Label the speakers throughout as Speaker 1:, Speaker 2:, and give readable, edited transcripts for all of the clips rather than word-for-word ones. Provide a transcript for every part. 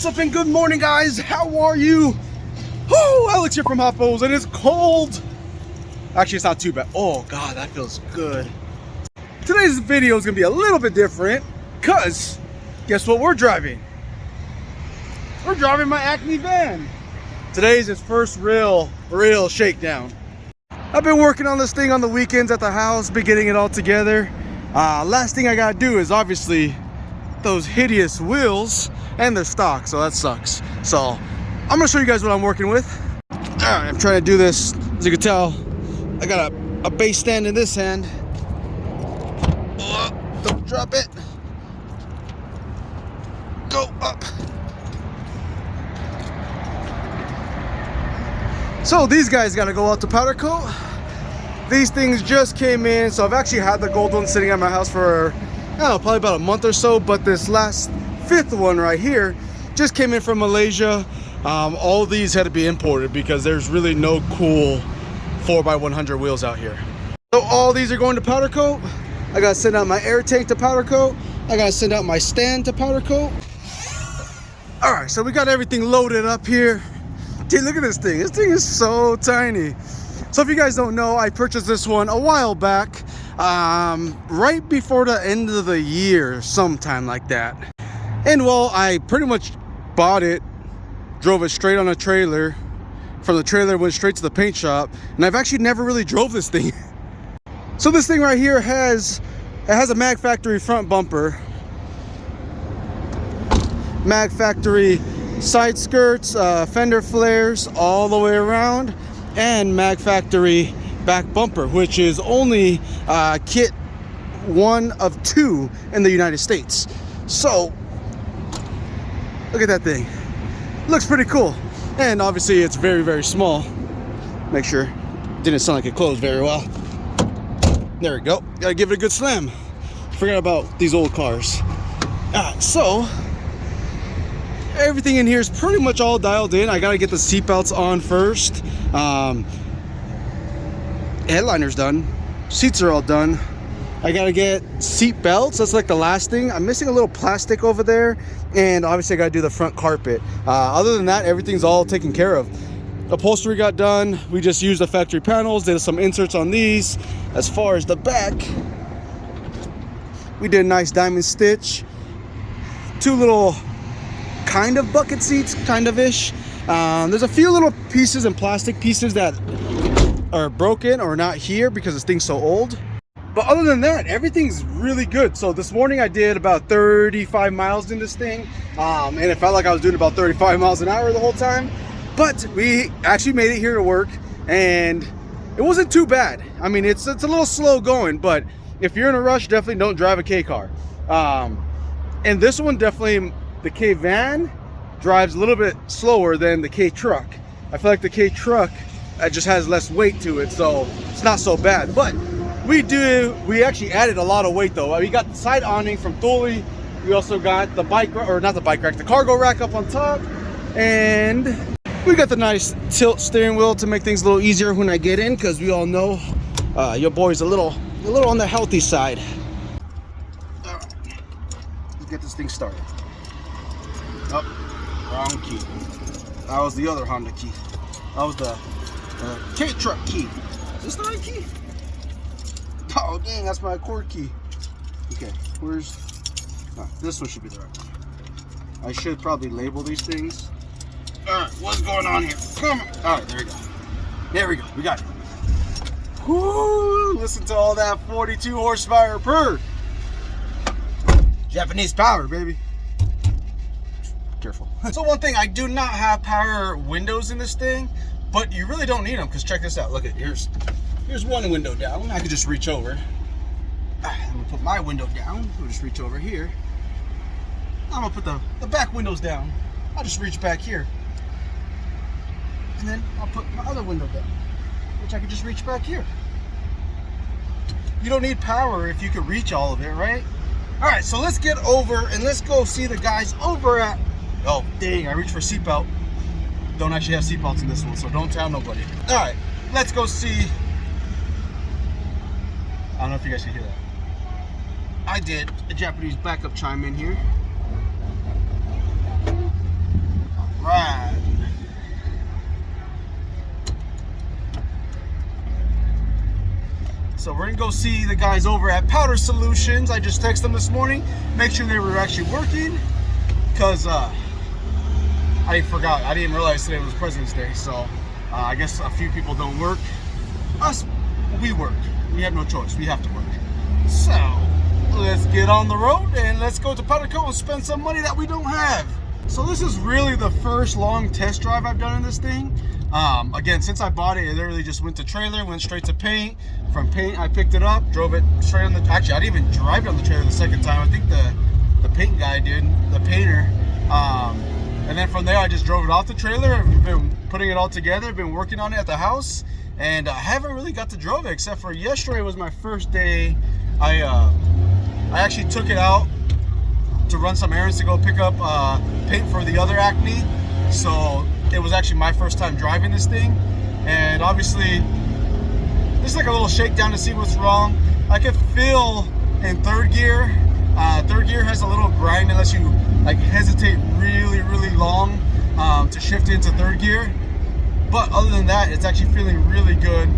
Speaker 1: What's up and good morning, guys? How are you? Oh, Alex here from Hoppos, and it's cold. Actually, it's not too bad. Oh God, that feels good. Today's video is gonna be a little bit different, cause guess what we're driving? We're driving my Acme van. Today's its first real shakedown. I've been working on this thing on the weekends at the house, been getting it all together. Last thing I gotta do is obviously those hideous wheels, and they're stock, so that sucks. So I'm gonna show you guys what I'm working with. Alright, I'm trying to do this. As you can tell, I got a base stand in this hand. Don't drop it. Go up. So these guys gotta go out to powder coat. These things just came in, so I've actually had the gold one sitting at my house for, I don't know, probably about a month or so, but this last fifth one right here just came in from Malaysia. All these had to be imported because there's really no cool 4x100 wheels out here. So all these are going to powder coat. I gotta send out my air tank to powder coat. I gotta send out my stand to powder coat. All right, so we got everything loaded up here. Dude, look at this thing. This thing is so tiny. So if you guys don't know, I purchased this one a while back, right before the end of the year, sometime like that. And well, I pretty much bought it, drove it straight on a trailer. From the trailer, went straight to the paint shop, and I've actually never really drove this thing. So this thing right here has a Mag Factory front bumper, Mag Factory side skirts, fender flares all the way around, and Mag Factory back bumper, which is only kit 1 of 2 in the United States. So look at that thing. Looks pretty cool. And obviously it's very small. Make sure it didn't sound like it closed very well. There we go. Gotta give it a good slam. Forgot about these old cars. So everything in here is pretty much all dialed in. I gotta get the seatbelts on first. Headliner's done. Seats are all done. I gotta get seat belts. That's like the last thing. I'm missing a little plastic over there, and obviously I gotta do the front carpet. Other than that, everything's all taken care of. Upholstery got done. We just used the factory panels, did some inserts on these. As far as the back, we did a nice diamond stitch. 2 little kind of bucket seats, kind of ish. There's a few little pieces and plastic pieces that are broken or not here because this thing's so old. But other than that, everything's really good. So this morning I did about 35 miles in this thing. And it felt like I was doing about 35 miles an hour the whole time. But we actually made it here to work, and it wasn't too bad. I mean, it's a little slow going, but if you're in a rush, definitely don't drive a K car. And this one definitely, the K van drives a little bit slower than the K truck. I feel like the K truck just has less weight to it, so it's not so bad. But we actually added a lot of weight though. We got the side awning from Thule. We also got the the cargo rack up on top, and we got the nice tilt steering wheel to make things a little easier when I get in, because we all know your boy's a little on the healthy side. All right, let's get this thing started. Oh, wrong key. That was the other Honda key. That was the K truck key. Is this the right key? Oh dang, that's my Accord key. Okay, where's... Oh, this one should be the right one. I should probably label these things. Alright, what's going on here? Come on. Alright, there we go. There we go, we got it. Whoo! Listen to all that 42 horsepower per. Japanese power, baby. Careful. So one thing, I do not have power windows in this thing, but you really don't need them, because check this out. Look at, here's one window down. I can just reach over. I'm gonna put my window down. We'll just reach over here. I'm gonna put the back windows down. I'll just reach back here. And then I'll put my other window down, which I can just reach back here. You don't need power if you can reach all of it, right? All right, so let's get over and let's go see the guys over at... Oh, dang, I reached for seatbelt. Don't actually have seatbelts in this one, so don't tell nobody. All right, let's go see... I don't know if you guys can hear that. I did a Japanese backup chime in here. right. So we're gonna go see the guys over at Powder Solutions. I just texted them this morning, make sure they were actually working, because I forgot. I didn't realize today was President's Day, so I guess a few people don't work. Us, we work. We have no choice. We have to work. So let's get on the road and let's go to Powder Coat and spend some money that we don't have. So this is really the first long test drive I've done in this thing. Again, since I bought it, it literally just went to trailer, went straight to paint. From paint, I picked it up, drove it straight on the. Actually, I didn't even drive it on the trailer the second time. I think the paint guy did, the painter. And then from there, I just drove it off the trailer. I've been putting it all together, been working on it at the house, and I haven't really got to drive it except for yesterday was my first day. I actually took it out to run some errands to go pick up paint for the other Acme. So it was actually my first time driving this thing, and obviously this is like a little shakedown to see what's wrong. I could feel in third gear. Third gear has a little grind unless you like hesitate really long to shift into third gear. But other than that, it's actually feeling really good.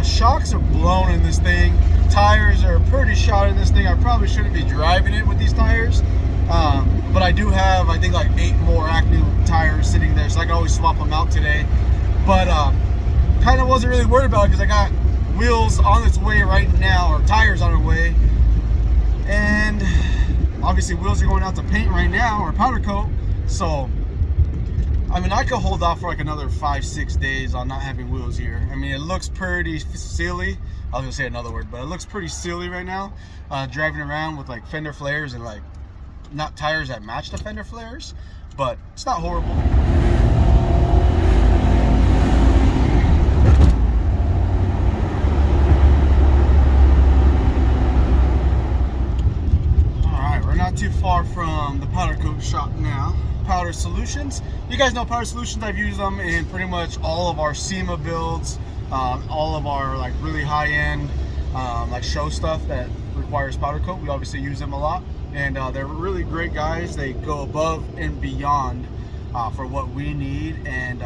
Speaker 1: Shocks are blown in this thing. Tires are pretty shot in this thing. I probably shouldn't be driving it with these tires. But I do have, I think, like 8 more Acme tires sitting there, so I can always swap them out today. But kind of wasn't really worried about it because I got wheels on its way right now, or tires on their way. And obviously wheels are going out to paint right now, or powder coat. So I mean, I could hold off for like another 5-6 days on not having wheels here. I mean, it looks pretty silly. I was gonna say another word, but it looks pretty silly right now, driving around with like fender flares and like not tires that match the fender flares, but it's not horrible. Not too far from the powder coat shop now. Powder Solutions. You guys know Powder Solutions. I've used them in pretty much all of our SEMA builds, all of our like really high-end like show stuff that requires powder coat. We obviously use them a lot, and they're really great guys. They go above and beyond for what we need, and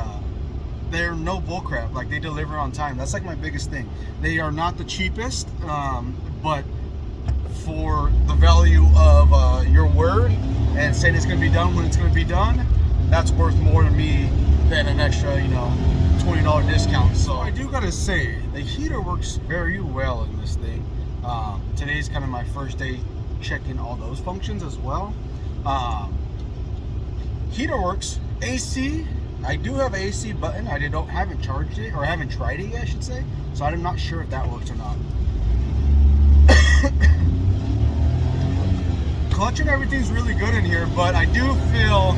Speaker 1: they're no bullcrap. Like, they deliver on time. That's like my biggest thing. They are not the cheapest, but for the value of your word and saying it's going to be done when it's going to be done, that's worth more to me than an extra, you know, $20 discount. So I do gotta say, the heater works very well in this thing. Today's kind of my first day checking all those functions as well. Heater works. AC, I do have an AC button. I haven't charged it, or I haven't tried it yet, I should say, so I'm not sure if that works or not. Clutch and everything's really good in here, but I do feel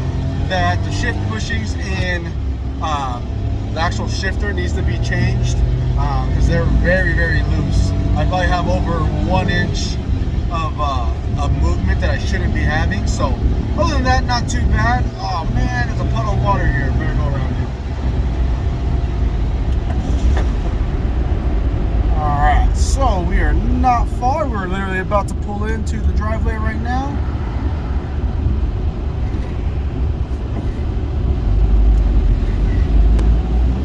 Speaker 1: that the shift bushings in the actual shifter needs to be changed, because they're very loose. I probably have over 1 inch of movement that I shouldn't be having. So other than that, not too bad. Oh man, there's a puddle of water here. Better go around here. Alright, so we are not far. We're literally about to pull into the driveway right now.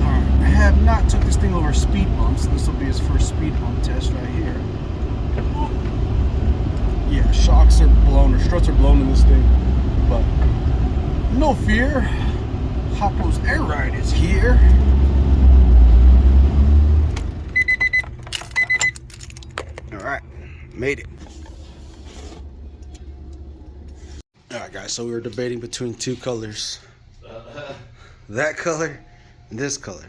Speaker 1: Alright, I have not took this thing over speed bumps. This will be his first speed bump test right here. Yeah, shocks are blown, or struts are blown in this thing. But no fear. Hoppo's Air Ride is here. Alright, made it. Alright guys, so we were debating between two colors. That color and this color.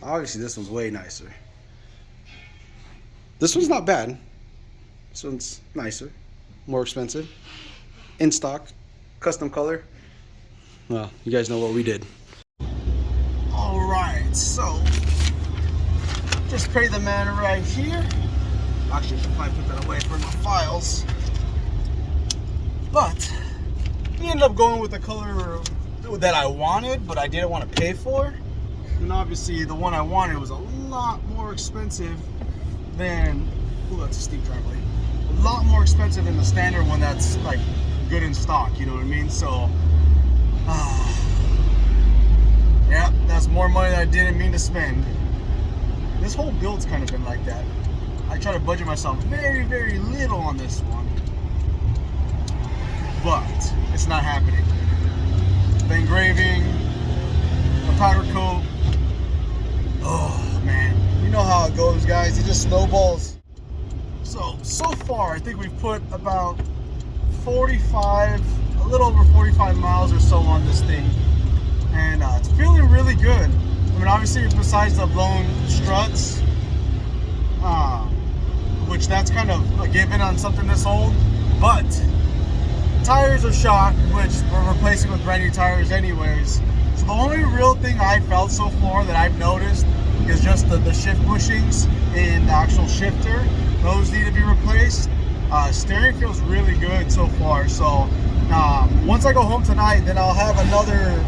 Speaker 1: Obviously this one's way nicer. This one's not bad. This one's nicer, more expensive, in stock, custom color. Well, you guys know what we did. Alright, so just pay the man right here. Actually, I should probably put that away for my files. But we ended up going with the color that I wanted, but I didn't want to pay for. And obviously the one I wanted was a lot more expensive than, ooh, that's a steep driveway. A lot more expensive than the standard one that's like good in stock, you know what I mean? So Yeah, that's more money that I didn't mean to spend. This whole build's kind of been like that. I try to budget myself very, very little on this one, but it's not happening. The engraving, the powder coat. Oh man, you know how it goes, guys. It just snowballs. So far, I think we've put about 45, a little over 45 miles or so on this thing, and it's feeling really good. I mean, obviously, besides the blown struts, which that's kind of a given on something this old, but tires are shot, which we're replacing with brand new tires anyways. So the only real thing I felt so far that I've noticed is just the shift bushings in the actual shifter. Those need to be replaced. Steering feels really good so far. So once I go home tonight, then I'll have another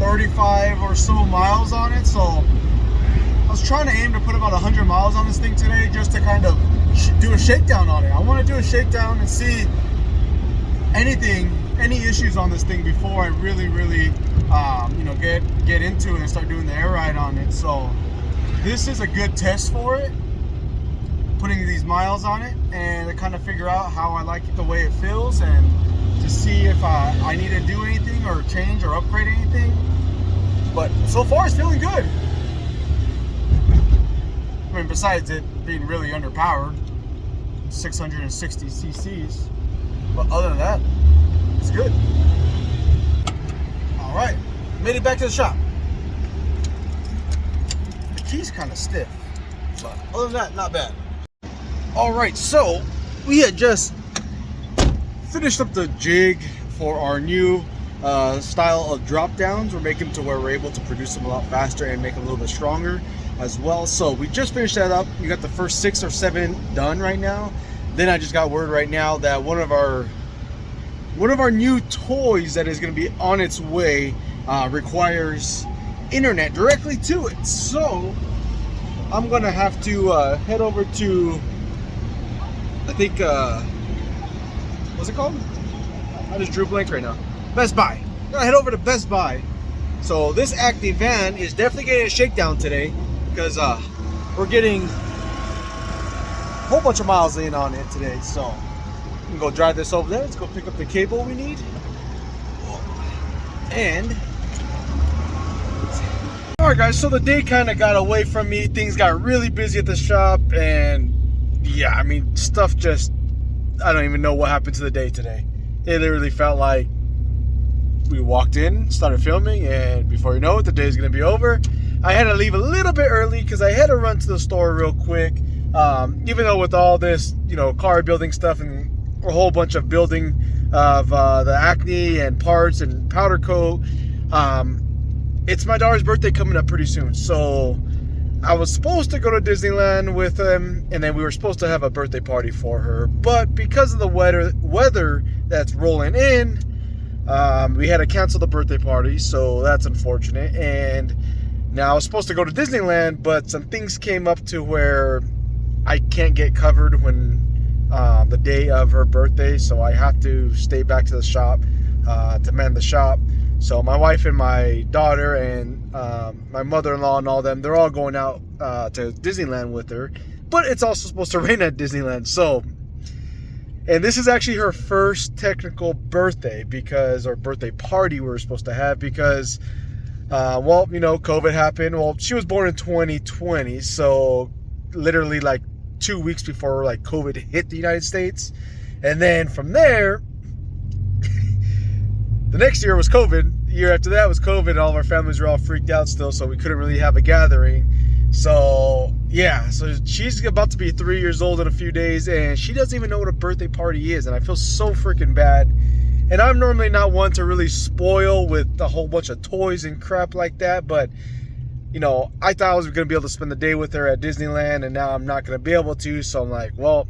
Speaker 1: 35 or so miles on it. So I was trying to aim to put about 100 miles on this thing today, just to kind of do a shakedown on it. I want to do a shakedown and see any issues on this thing before I really get into it and start doing the air ride on it. So this is a good test for it, putting these miles on it, and to kind of figure out how I like it the way it feels, and to see if I need to do anything or change or upgrade anything. But so far it's feeling good. I mean, besides it being really underpowered, 660 cc's. But other than that, it's good. All right, made it back to the shop. The key's kind of stiff, but other than that, not bad. All right, so we had just finished up the jig for our new style of drop downs. We're making them to where we're able to produce them a lot faster and make them a little bit stronger as well. So we just finished that up. We got the first 6 or 7 done right now. Then I just got word right now that one of our new toys that is going to be on its way requires internet directly to it. So I'm going to have to head over to, I think, what's it called? I just drew a blank right now. Best Buy. I'm going to head over to Best Buy. So this acty van is definitely getting a shakedown today, because we're getting a whole bunch of miles in on it today. So we can go drive this over there. Let's go pick up the cable we need. And alright guys, so the day kind of got away from me. Things got really busy at the shop, and yeah, I mean, stuff just, I don't even know what happened to the day today. It literally felt like we walked in, started filming, and before you know it, the day's gonna be over. I had to leave a little bit early because I had to run to the store real quick. Even though with all this, car building stuff and a whole bunch of building of the acne and parts and powder coat, it's my daughter's birthday coming up pretty soon. So I was supposed to go to Disneyland with him, and then we were supposed to have a birthday party for her. But because of the weather that's rolling in, we had to cancel the birthday party. So that's unfortunate. And now I was supposed to go to Disneyland, but some things came up to where I can't get covered when the day of her birthday, so I have to stay back to the shop to man the shop. So my wife and my daughter and my mother-in-law and all them, they're all going out to Disneyland with her. But it's also supposed to rain at Disneyland. So, and this is actually her first technical birthday, or birthday party we were supposed to have, because COVID happened. Well, she was born in 2020, so literally like 2 weeks before COVID hit the United States. And then from there, the next year was COVID. The year after that was COVID, and all of our families were all freaked out still, so we couldn't really have a gathering. So yeah, so she's about to be 3 years old in a few days, and she doesn't even know what a birthday party is, and I feel so freaking bad. And I'm normally not one to really spoil with a whole bunch of toys and crap like that, but I thought I was going to be able to spend the day with her at Disneyland, and now I'm not going to be able to. So I'm like, well,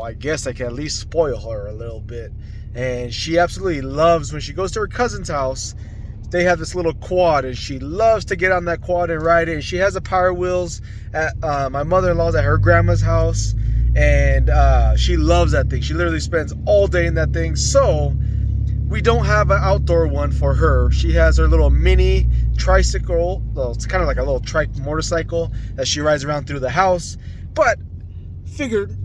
Speaker 1: I guess I can at least spoil her a little bit. And she absolutely loves, when she goes to her cousin's house, they have this little quad, and she loves to get on that quad and ride it. And she has the Power Wheels at my mother-in-law's at her grandma's house, and she loves that thing. She literally spends all day in that thing. So we don't have an outdoor one for her. She has her little mini tricycle. Well, it's kind of like a little trike motorcycle that she rides around through the house. But figured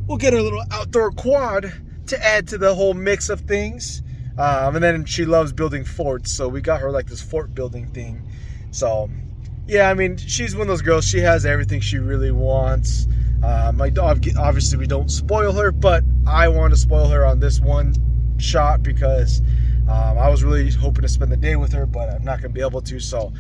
Speaker 1: we'll get her a little outdoor quad to add to the whole mix of things. And then she loves building forts, so we got her like this fort building thing. So yeah, I mean, she's one of those girls, she has everything she really wants. My dog, obviously we don't spoil her, but I want to spoil her on this one shot because I was really hoping to spend the day with her, but I'm not going to be able to. So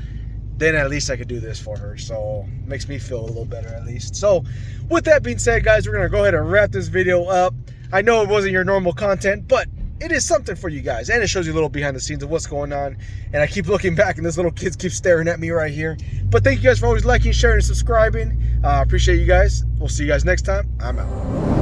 Speaker 1: then at least I could do this for her. So it makes me feel a little better at least. So with that being said, guys, we're going to go ahead and wrap this video up. I know it wasn't your normal content, but it is something for you guys, and it shows you a little behind the scenes of what's going on. And I keep looking back, and this little kid keeps staring at me right here. But thank you guys for always liking, sharing, and subscribing. Appreciate you guys. We'll see you guys next time. I'm out.